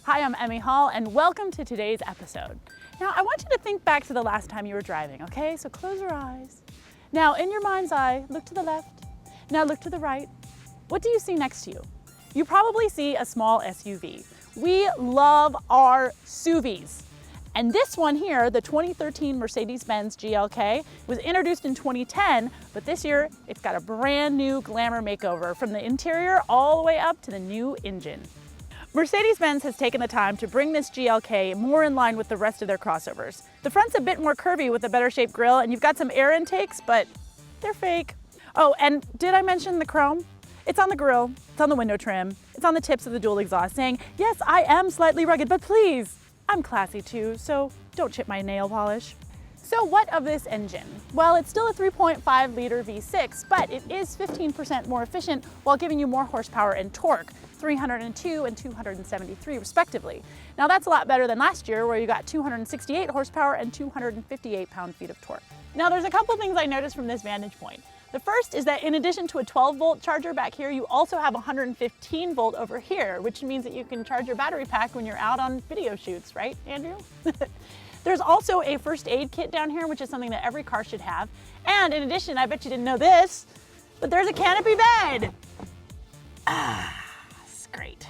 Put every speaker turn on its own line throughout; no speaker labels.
Hi, I'm Emme Hall, and welcome to today's episode. Now, I want you to think back to the last time you were driving, okay? So close your eyes. Now, in your mind's eye, look to the left. Now look to the right. What do you see next to you? You probably see a small SUV. We love our SUVs. And this one here, the 2013 Mercedes-Benz GLK, was introduced in 2010, but this year it's got a brand new glamour makeover from the interior all the way up to the new engine. Mercedes-Benz has taken the time to bring this GLK more in line with the rest of their crossovers. The front's a bit more curvy with a better shaped grille, and you've got some air intakes, but they're fake. Oh, and did I mention the chrome? It's on the grille, it's on the window trim, it's on the tips of the dual exhaust, saying, yes, I am slightly rugged, but please, I'm classy too, so don't chip my nail polish. So what of this engine? Well, it's still a 3.5 liter V6, but it is 15% more efficient while giving you more horsepower and torque, 302 and 273 respectively. Now that's a lot better than last year where you got 268 horsepower and 258 pound-feet of torque. Now there's a couple things I noticed from this vantage point. The first is that in addition to a 12-volt charger back here, you also have a 115-volt over here, which means that you can charge your battery pack when you're out on video shoots, right, Andrew? There's also a first aid kit down here, which is something that every car should have. And in addition, I bet you didn't know this, but there's a canopy bed. It's great.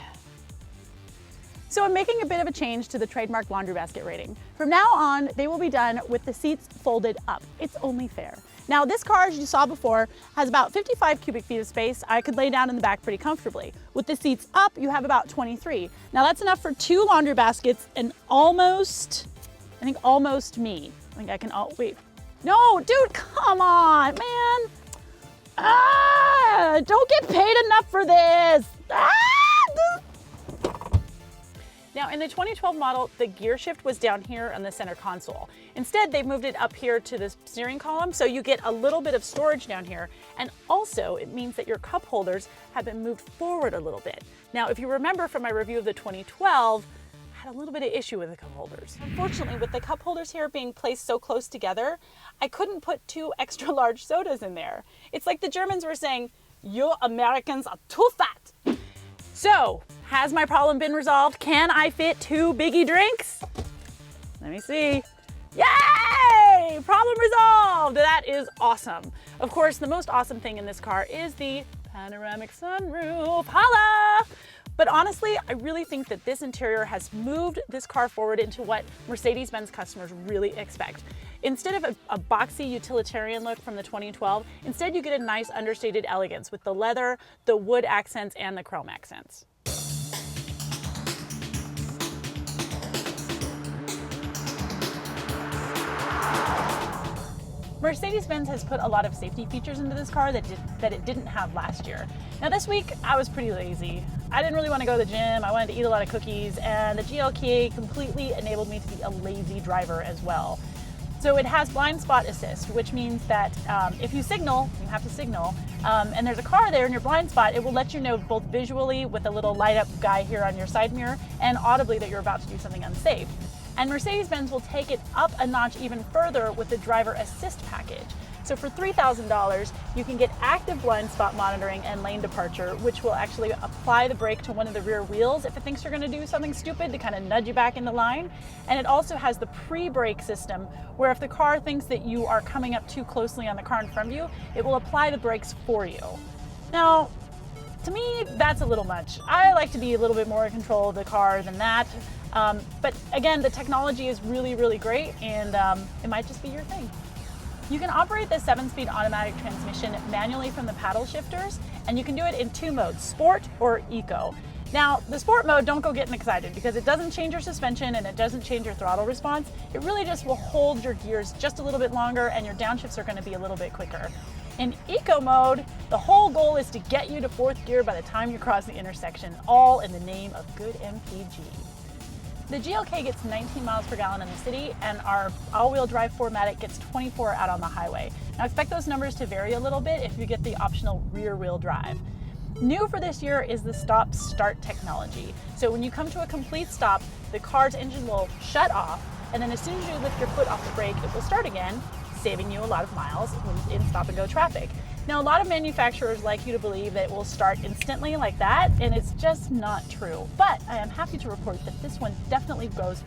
So I'm making a bit of a change to the trademark laundry basket rating. From now on, they will be done with the seats folded up. It's only fair. Now this car, as you saw before, has about 55 cubic feet of space. I could lay down in the back pretty comfortably. With the seats up, you have about 23. Now that's enough for 2 laundry baskets and almost me. I think I can, wait. No, dude, come on, man. Don't get paid enough for this. Now in the 2012 model, the gear shift was down here on the center console. Instead, they've moved it up here to the steering column, so you get a little bit of storage down here. And also, it means that your cup holders have been moved forward a little bit. Now, if you remember from my review of the 2012, I had a little bit of issue with the cup holders. Unfortunately, with the cup holders here being placed so close together, I couldn't put 2 extra large sodas in there. It's like the Germans were saying, you Americans are too fat. So, has my problem been resolved? Can I fit 2 biggie drinks? Let me see. Yay! Problem resolved! That is awesome. Of course, the most awesome thing in this car is the panoramic sunroof. Holla! But honestly, I really think that this interior has moved this car forward into what Mercedes-Benz customers really expect. Instead of a boxy utilitarian look from the 2012, instead you get a nice understated elegance with the leather, the wood accents, and the chrome accents. Mercedes-Benz has put a lot of safety features into this car that it didn't have last year. Now this week, I was pretty lazy. I didn't really want to go to the gym, I wanted to eat a lot of cookies, and the GLK completely enabled me to be a lazy driver as well. So it has blind spot assist, which means that if you signal, you have to signal, and there's a car there in your blind spot, it will let you know both visually with a little light up guy here on your side mirror and audibly that you're about to do something unsafe. And Mercedes-Benz will take it up a notch even further with the driver assist package. So for $3,000, you can get active blind spot monitoring and lane departure, which will actually apply the brake to one of the rear wheels if it thinks you're gonna do something stupid to kind of nudge you back in the line. And it also has the pre-brake system, where if the car thinks that you are coming up too closely on the car in front of you, it will apply the brakes for you. Now, to me, that's a little much. I like to be a little bit more in control of the car than that. But again, the technology is really, really great, and it might just be your thing. You can operate the 7-speed automatic transmission manually from the paddle shifters, and you can do it in 2 modes, Sport or Eco. Now, the Sport mode, don't go getting excited because it doesn't change your suspension and it doesn't change your throttle response. It really just will hold your gears just a little bit longer, and your downshifts are going to be a little bit quicker. In Eco mode, the whole goal is to get you to 4th gear by the time you cross the intersection, all in the name of good MPG. The GLK gets 19 miles per gallon in the city, and our all-wheel drive 4MATIC gets 24 out on the highway. Now expect those numbers to vary a little bit if you get the optional rear-wheel drive. New for this year is the stop-start technology. So when you come to a complete stop, the car's engine will shut off, and then as soon as you lift your foot off the brake, it will start again, saving you a lot of miles in stop-and-go traffic. Now, a lot of manufacturers like you to believe that it will start instantly like that, and it's just not true. But I am happy to report that this one definitely goes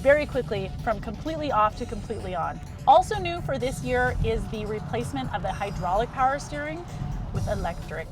very quickly from completely off to completely on. Also new for this year is the replacement of the hydraulic power steering with electric.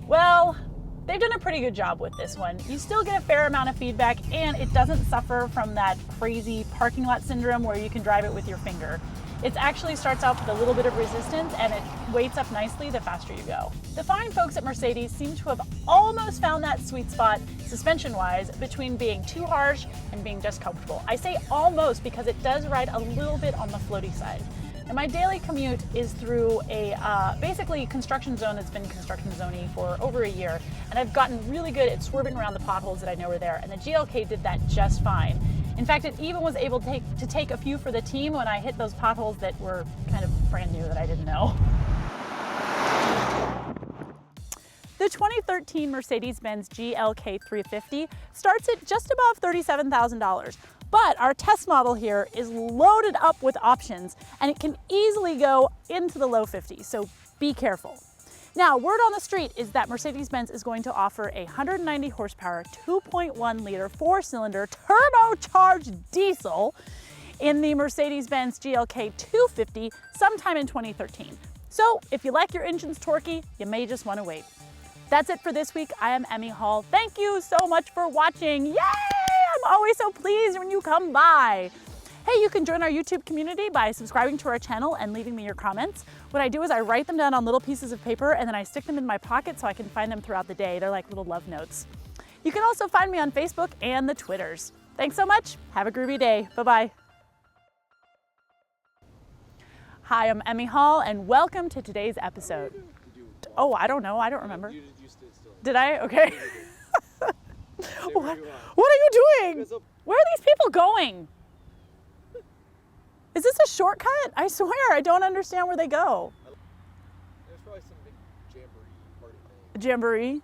Well, they've done a pretty good job with this one. You still get a fair amount of feedback, and it doesn't suffer from that crazy parking lot syndrome where you can drive it with your finger. It actually starts out with a little bit of resistance, and it weights up nicely the faster you go. The fine folks at Mercedes seem to have almost found that sweet spot, suspension-wise, between being too harsh and being just comfortable. I say almost because it does ride a little bit on the floaty side. And my daily commute is through a basically construction zone that's been construction zony for over a year, and I've gotten really good at swerving around the potholes that I know are there, and the GLK did that just fine. In fact, it even was able to take a few for the team when I hit those potholes that were kind of brand new that I didn't know. The 2013 Mercedes-Benz GLK 350 starts at just above $37,000. But our test model here is loaded up with options, and it can easily go into the low 50s, so be careful. Now, word on the street is that Mercedes-Benz is going to offer a 190 horsepower, 2.1 liter, 4-cylinder, turbocharged diesel in the Mercedes-Benz GLK 250 sometime in 2013. So if you like your engines torquey, you may just want to wait. That's it for this week. I am Emme Hall. Thank you so much for watching. Yay! I'm always so pleased when you come by. Hey, you can join our YouTube community by subscribing to our channel and leaving me your comments. What I do is I write them down on little pieces of paper, and then I stick them in my pocket so I can find them throughout the day. They're like little love notes. You can also find me on Facebook and the Twitters. Thanks so much. Have a groovy day. Bye-bye. Hi, I'm Emme Hall, and welcome to today's episode. Oh, I don't know. I don't remember. Did I? Okay. What are you doing? Where are these people going? Is this a shortcut? I swear, I don't understand where they go.
There's probably some big jamboree party thing.
Jamboree?